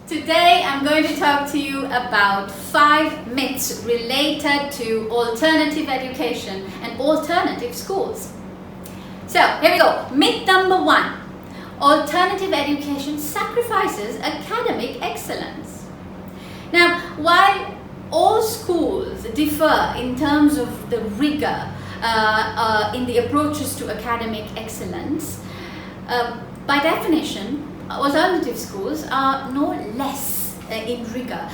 Today I'm going to talk to you about 5 myths related to alternative education and alternative schools. So here we go. Myth number 1. Alternative education sacrifices academic excellence. Now, while all schools differ in terms of the rigor in the approaches to academic excellence, by definition, alternative schools are no less in rigor.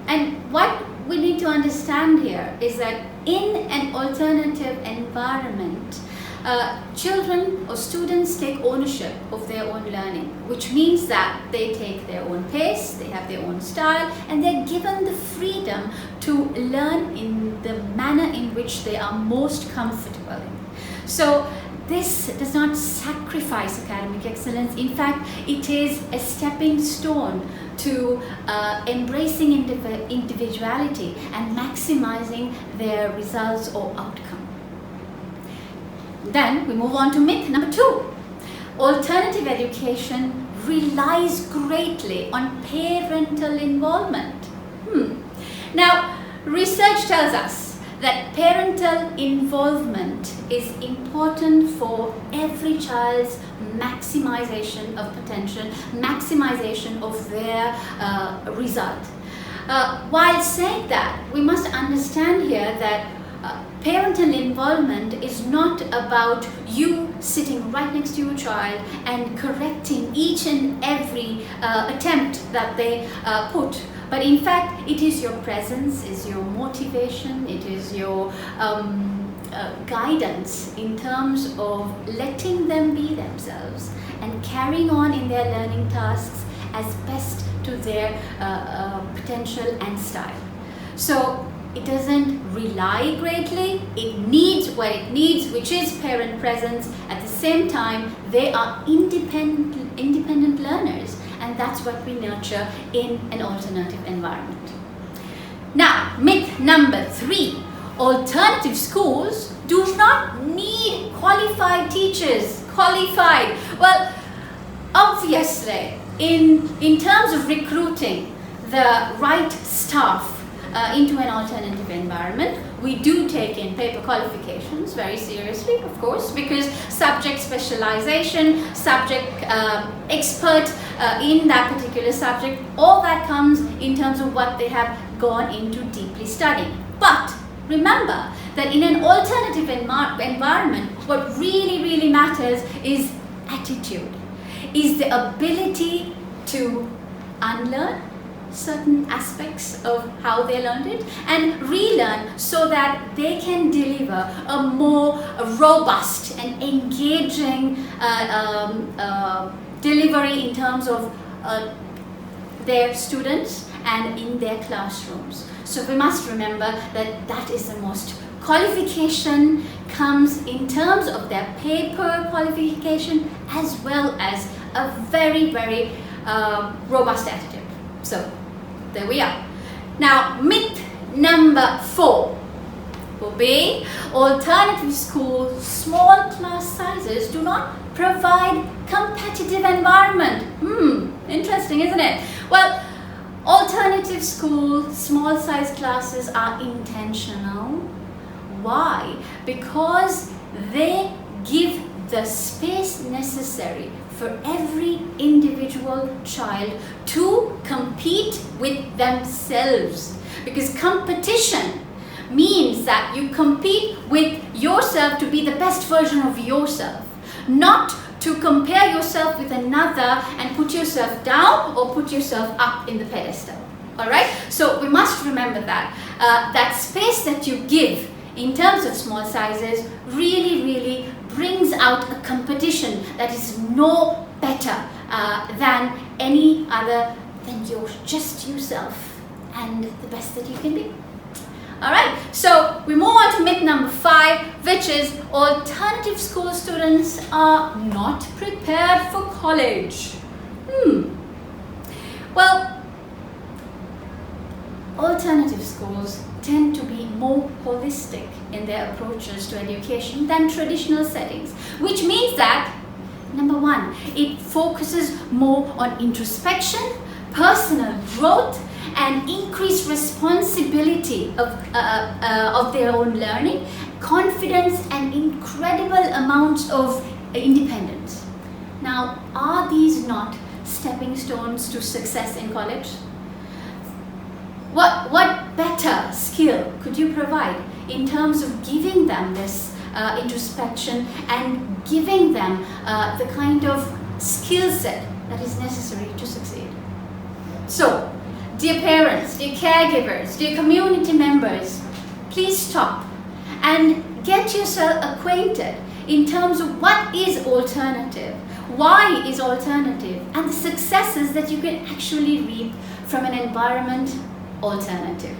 And what we need to understand here is that in an alternative environment, children or students take ownership of their own learning, which means that they take their own pace, they have their own style, and they're given the freedom to learn in the manner in which they are most comfortable in. So this does not sacrifice academic excellence. In fact, it is a stepping stone to embracing individuality and maximizing their results or outcome. Then we move on to myth number 2. Alternative education relies greatly on parental involvement. Now, research tells us that parental involvement is important for every child's maximization of potential, maximization of their result. While saying that, we must understand here that parental involvement is not about you sitting right next to your child and correcting each and every attempt that they put. But in fact, it is your presence, is your motivation, it is your guidance in terms of letting them be themselves and carrying on in their learning tasks as best to their potential and style. So it doesn't rely greatly, it needs what it needs, which is parent presence. At the same time, they are independent learners, and that's what we nurture in an alternative environment. Now, myth number 3. Alternative schools do not need qualified teachers. Qualified. Well, obviously, in terms of recruiting the right staff into an alternative environment, we do take in paper qualifications very seriously, of course, because subject specialization, subject expert in that particular subject, all that comes in terms of what they have gone into deeply studying. But remember that in an alternative environment, what really matters is attitude, is the ability to unlearn certain aspects of how they learned it and relearn so that they can deliver a more robust and engaging delivery in terms of their students and in their classrooms. So we must remember that that is the most. Qualification comes in terms of their paper qualification as well as a very robust attitude. So there we are. Now, myth number 4 will be alternative schools, small class sizes do not provide competitive environment. Interesting, isn't it? Well, alternative schools, small size classes are intentional. Why? Because they give the space necessary for every individual child to compete with themselves. Because competition means that you compete with yourself to be the best version of yourself, not to compare yourself with another and put yourself down or put yourself up in the pedestal. Alright? So we must remember that. That space that you give in terms of small sizes really brings out a competition that is no better than any other than just yourself and the best that you can be. Alright, so we move on to myth number 5, which is alternative school students are not prepared for college. Well, alternative schools tend to be more holistic in their approaches to education than traditional settings, which means that, number 1, it focuses more on introspection, personal growth and increased responsibility of their own learning, confidence and incredible amounts of independence. Now, are these not stepping stones to success in college? What better skill could you provide in terms of giving them this introspection and giving them the kind of skill set that is necessary to succeed? So, dear parents, dear caregivers, dear community members, please stop and get yourself acquainted in terms of what is alternative, why is alternative, and the successes that you can actually reap from an environment alternative.